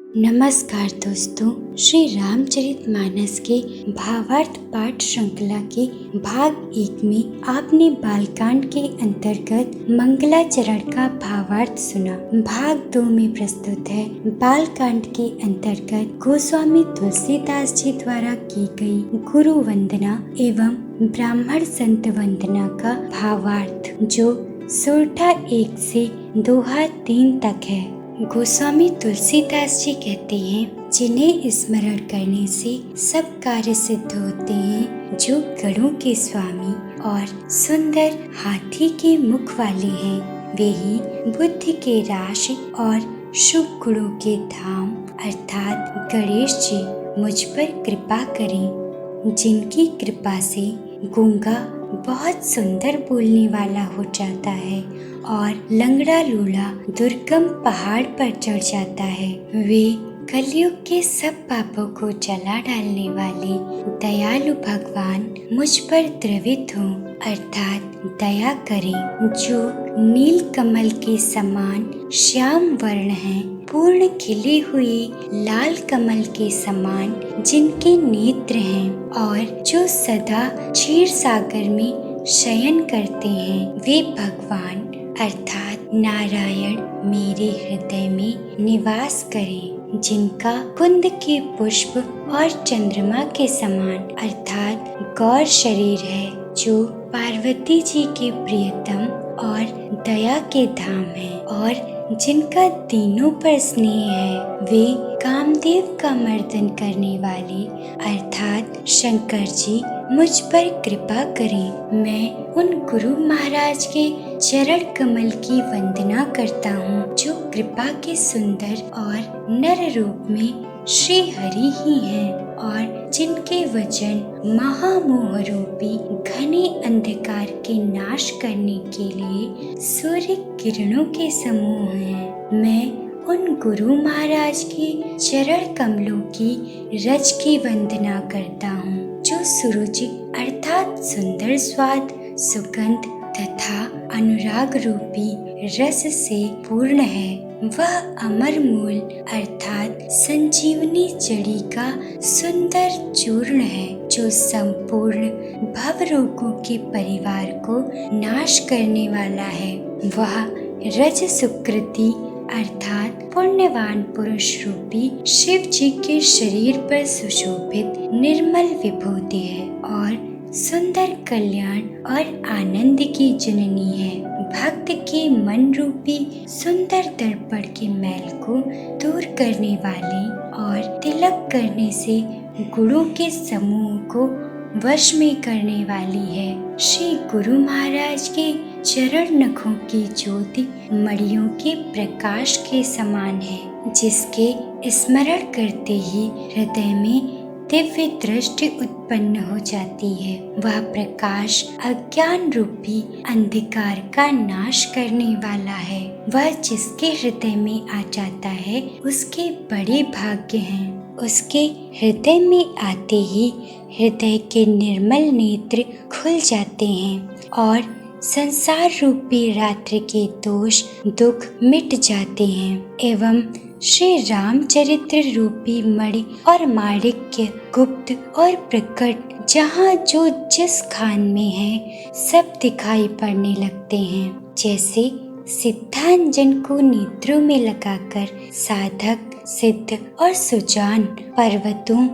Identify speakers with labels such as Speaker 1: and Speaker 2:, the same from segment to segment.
Speaker 1: नमस्कार दोस्तों, श्री रामचरितमानस के भावार्थ पाठ श्रृंखला के भाग 1 में आपने बालकांड के अंतर्गत मंगलाचरण का भावार्थ सुना। भाग 2 में प्रस्तुत है बालकांड के अंतर्गत गोस्वामी तुलसीदास जी द्वारा की गई गुरु वंदना एवं ब्राह्मण संत वंदना का भावार्थ, जो सोरठा 1 से दोहा 3 तक है। गोस्वामी तुलसीदास जी कहते हैं, जिन्हें स्मरण करने से सब कार्य सिद्ध होते हैं, जो गणों के स्वामी और सुंदर हाथी के मुख वाले हैं, वे ही बुद्धि के राशि और शुभ गुणों के धाम अर्थात गणेश जी मुझ पर कृपा करें। जिनकी कृपा से गूंगा बहुत सुंदर बोलने वाला हो जाता है और लंगड़ा लूला दुर्गम पहाड़ पर चढ़ जाता है। वे कलयुग के सब पापों को जला डालने वाले दयालु भगवान मुझ पर द्रवित हों अर्थात दया करें। जो नील कमल के समान श्याम वर्ण हैं, पूर्ण खिली हुई लाल कमल के समान जिनके नेत्र हैं और जो सदा क्षीर सागर में शयन करते हैं, वे भगवान अर्थात नारायण मेरे हृदय में निवास करें। जिनका कुंद के पुष्प और चंद्रमा के समान अर्थात गौर शरीर है, जो पार्वती जी के प्रियतम और दया के धाम है और जिनका तीनों पर स्नेह है, वे कामदेव का मर्दन करने वाले अर्थात शंकर जी मुझ पर कृपा करें। मैं उन गुरु महाराज के चरण कमल की वंदना करता हूँ, जो कृपा के सुंदर और नर रूप में श्री हरि ही हैं और जिनके वचन महामोह रूपी घने अंधकार के नाश करने के लिए सूर्य किरणों के समूह हैं। मैं उन गुरु महाराज के चरण कमलों की रज की वंदना करता हूँ, जो सुरुचि अर्थात सुंदर स्वाद, सुगंध तथा अनुराग रूपी रस से पूर्ण है। वह अमर मूल अर्थात संजीवनी जड़ी का सुंदर चूर्ण है, जो संपूर्ण भव रोगों के परिवार को नाश करने वाला है। वह रज सुकृति अर्थात पुण्यवान पुरुष रूपी शिव जी के शरीर पर सुशोभित निर्मल विभूति है और सुंदर कल्याण और आनंद की जननी है। भक्त के मन रूपी सुंदर दर्पण के मैल को दूर करने वाली और तिलक करने से गुणों के समूह को वश में करने वाली है। श्री गुरु महाराज के चरण नखों की ज्योति मणियों के प्रकाश के समान है, जिसके स्मरण करते ही हृदय में दिव्य दृष्टि उत्पन्न हो जाती है। वह प्रकाश अज्ञान रूपी अंधकार का नाश करने वाला है। वह जिसके हृदय में आ जाता है, उसके बड़े भाग्य हैं। उसके हृदय में आते ही हृदय के निर्मल नेत्र खुल जाते हैं और संसार रूपी रात्रि के दोष दुख मिट जाते हैं एवं श्री रामचरित्र रूपी मणि और माणिक्य गुप्त और प्रकट जहाँ जो जिस खान में है, सब दिखाई पड़ने लगते हैं। जैसे सिद्धांजन को नेत्रों में लगाकर साधक सिद्ध और सुजान पर्वतों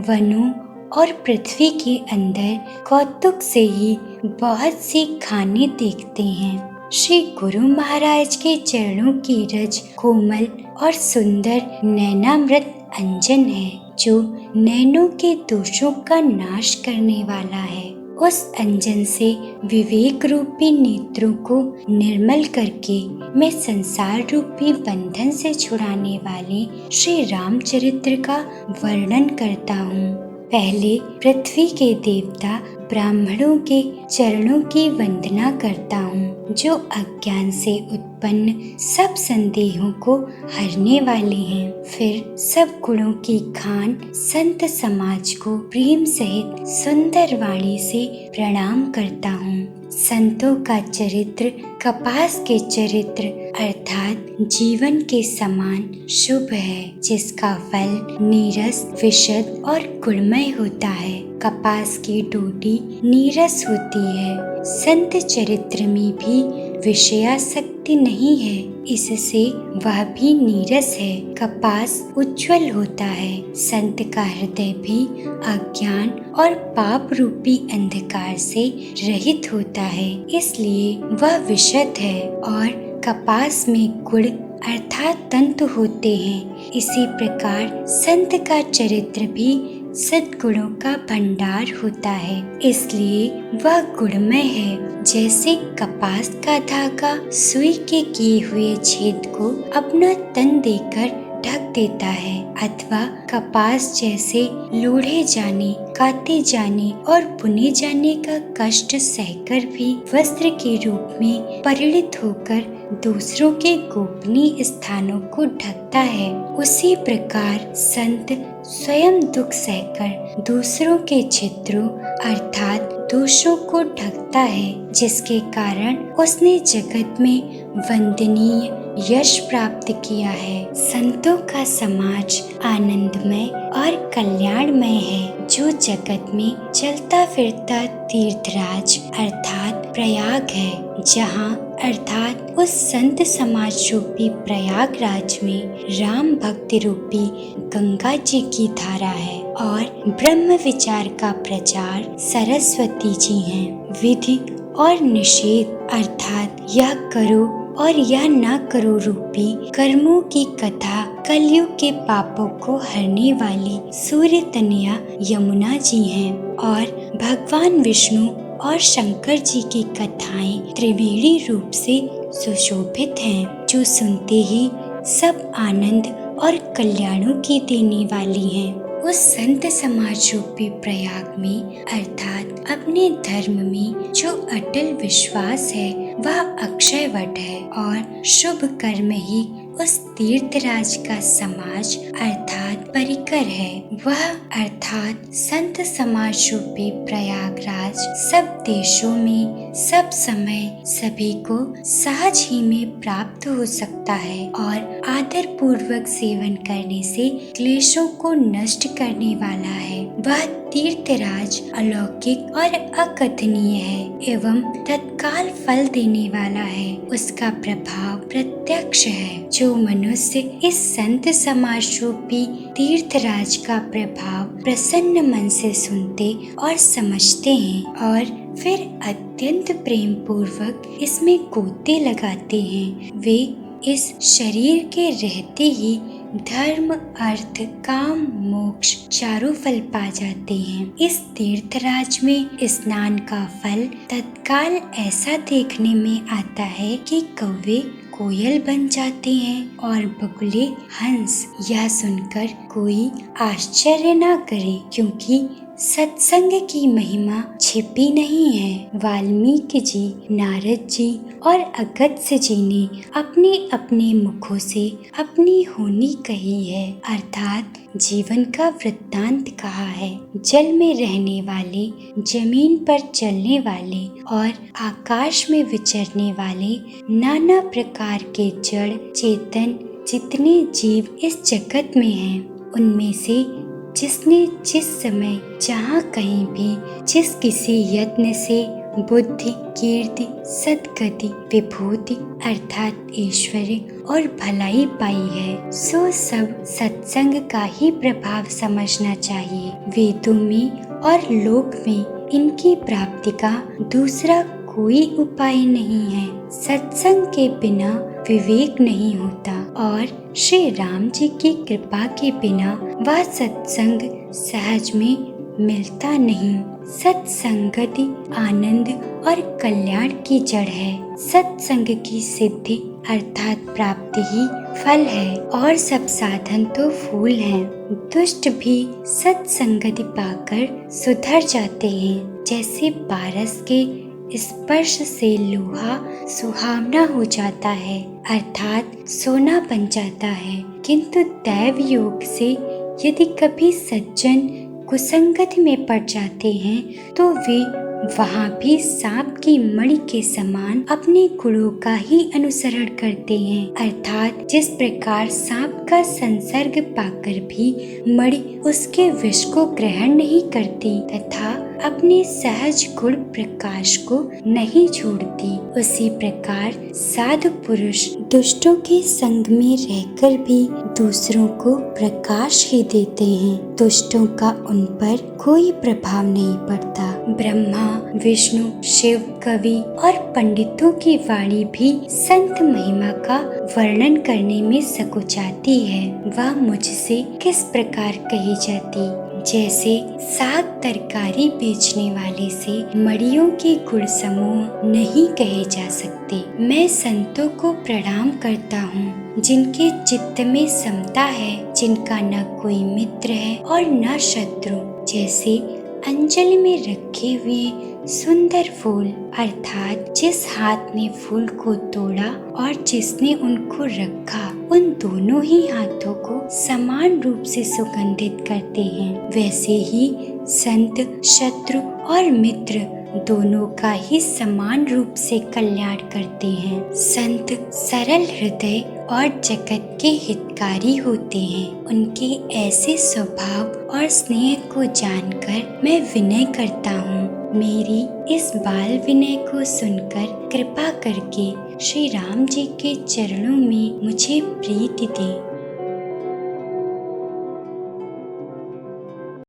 Speaker 1: वनों और पृथ्वी के अंदर कौतुक से ही बहुत सी खाने देखते हैं। श्री गुरु महाराज के चरणों की रज कोमल और सुंदर नैनामृत अंजन है, जो नैनों के दोषों का नाश करने वाला है। उस अंजन से विवेक रूपी नेत्रों को निर्मल करके मैं संसार रूपी बंधन से छुड़ाने वाले श्री रामचरित्र का वर्णन करता हूँ। पहले पृथ्वी के देवता ब्राह्मणों के चरणों की वंदना करता हूँ, जो अज्ञान से उत्पन्न सब संदेहों को हरने वाले हैं। फिर सब गुणों की खान संत समाज को प्रेम सहित सुंदर वाणी से प्रणाम करता हूँ। संतों का चरित्र कपास के चरित्र अर्थात जीवन के समान शुभ है, जिसका फल नीरस, विशद और गुणमय होता है। कपास की डोडी नीरस होती है। संत चरित्र में भी विषयासक्ति नहीं है, इससे वह भी नीरस है। कपास उज्जवल होता है। संत का हृदय भी अज्ञान और पाप रूपी अंधकार से रहित होता है, इसलिए वह विशद है। और कपास में गुण अर्थात तंतु होते हैं। इसी प्रकार संत का चरित्र भी सद्गुणों का भंडार होता है, इसलिए वह गुणमय है। जैसे कपास का धागा सुई के किए हुए छेद को अपना तन देकर ढक देता है, अथवा कपास जैसे लोढ़े जाने, काते जाने और बुने जाने का कष्ट सहकर भी वस्त्र के रूप में परिणित होकर दूसरों के गोपनीय स्थानों को ढकता है, उसी प्रकार संत स्वयं दुख सहकर दूसरों के छिद्रों अर्थात दोषों को ढकता है, जिसके कारण उसने जगत में वंदनीय यश प्राप्त किया है। संतों का समाज आनंदमय और कल्याणमय है, जो जगत में चलता फिरता तीर्थराज अर्थात प्रयाग है, जहाँ अर्थात उस संत समाज रूपी प्रयागराज में राम भक्ति रूपी गंगा जी की धारा है और ब्रह्म विचार का प्रचार सरस्वती जी हैं। विधि और निषेध अर्थात यह करो और यह न करो रूपी कर्मों की कथा कलयुग के पापों को हरने वाली सूर्य तनया यमुना जी हैं और भगवान विष्णु और शंकर जी की कथाएं त्रिवेणी रूप से सुशोभित हैं, जो सुनते ही सब आनंद और कल्याणों की देने वाली हैं। उस संत समाज रूपी प्रयाग में अर्थात अपने धर्म में जो अटल विश्वास है वह अक्षय वट है और शुभ कर्म ही उस तीर्थराज का समाज अर्थात परिकर है। वह अर्थात संत समाज रूपी प्रयागराज सब देशों में सब समय सभी को सहज ही में प्राप्त हो सकता है और आदर पूर्वक सेवन करने से क्लेशों को नष्ट करने वाला है। वह तीर्थराज अलौकिक और अकथनीय है एवं तत्काल फल देने वाला है। उसका प्रभाव प्रत्यक्ष है। जो मनुष्य इस संत समाज रूपी तीर्थराज का प्रभाव प्रसन्न मन से सुनते और समझते हैं और फिर अत्यंत प्रेम पूर्वक इसमें गोते लगाते हैं, वे इस शरीर के रहते ही धर्म, अर्थ, काम, मोक्ष चारों फल पा जाते हैं। इस तीर्थराज में स्नान का फल तत्काल ऐसा देखने में आता है कि कौवे कोयल बन जाते हैं और बगुले हंस। यह सुनकर कोई आश्चर्य न करे, क्योंकि सत्संग की महिमा छिपी नहीं है। वाल्मीकि जी, नारद जी और अगस्त्य जी ने अपने अपने मुखों से अपनी होनी कही है, अर्थात जीवन का वृत्तांत कहा है। जल में रहने वाले, जमीन पर चलने वाले और आकाश में विचरने वाले नाना प्रकार के जड़ चेतन जितने जीव इस जगत में हैं, उनमें से जिसने जिस समय जहाँ कहीं भी जिस किसी यत्न से बुद्धि, कीर्ति, सद्गति, विभूति अर्थात ऐश्वर्य और भलाई पाई है, सो सब सत्संग का ही प्रभाव समझना चाहिए। वेदों में और लोक में इनकी प्राप्ति का दूसरा कोई उपाय नहीं है। सत्संग के बिना विवेक नहीं होता और श्री राम जी की कृपा के बिना वह सत्संग सहज में मिलता नहीं। सत्संगति आनंद और कल्याण की जड़ है। सत्संग की सिद्धि अर्थात प्राप्ति ही फल है और सब साधन तो फूल हैं। दुष्ट भी सत्संगति पाकर सुधर जाते हैं। जैसे पारस के स्पर्श से लोहा सुहावना हो जाता है अर्थात सोना बन जाता है, किंतु दैव योग से यदि कभी सज्जन कुसंगति में पड़ जाते हैं तो वे वहाँ भी सांप की मणि के समान अपने गुणों का ही अनुसरण करते हैं, अर्थात जिस प्रकार सांप का संसर्ग पाकर भी मणि उसके विष को ग्रहण नहीं करती तथा अपने सहज गुण प्रकाश को नहीं छोड़ती, उसी प्रकार साधु पुरुष दुष्टों के संग में रहकर भी दूसरों को प्रकाश ही देते हैं। दुष्टों का उन पर कोई प्रभाव नहीं पड़ता। ब्रह्मा, विष्णु, शिव, कवि और पंडितों की वाणी भी संत महिमा का वर्णन करने में सकुचाती है। वह मुझसे किस प्रकार कही जाती, जैसे साग तरकारी बेचने वाले से मड़ियों के गुण समूह नहीं कहे जा सकते। मैं संतों को प्रणाम करता हूँ जिनके चित्त में समता है, जिनका न कोई मित्र है और न शत्रु, जैसे अंजलि में रखे हुए सुंदर फूल, अर्थात जिस हाथ ने फूल को तोड़ा और जिसने उनको रखा, उन दोनों ही हाथों को समान रूप से सुगंधित करते हैं। वैसे ही संत शत्रु और मित्र दोनों का ही समान रूप से कल्याण करते हैं। संत सरल हृदय और जगत के हितकारी होते हैं। उनके ऐसे स्वभाव और स्नेह को जानकर मैं विनय करता हूँ। मेरी इस बाल विनय को सुनकर कृपा करके श्री राम जी के चरणों में मुझे प्रीति दे।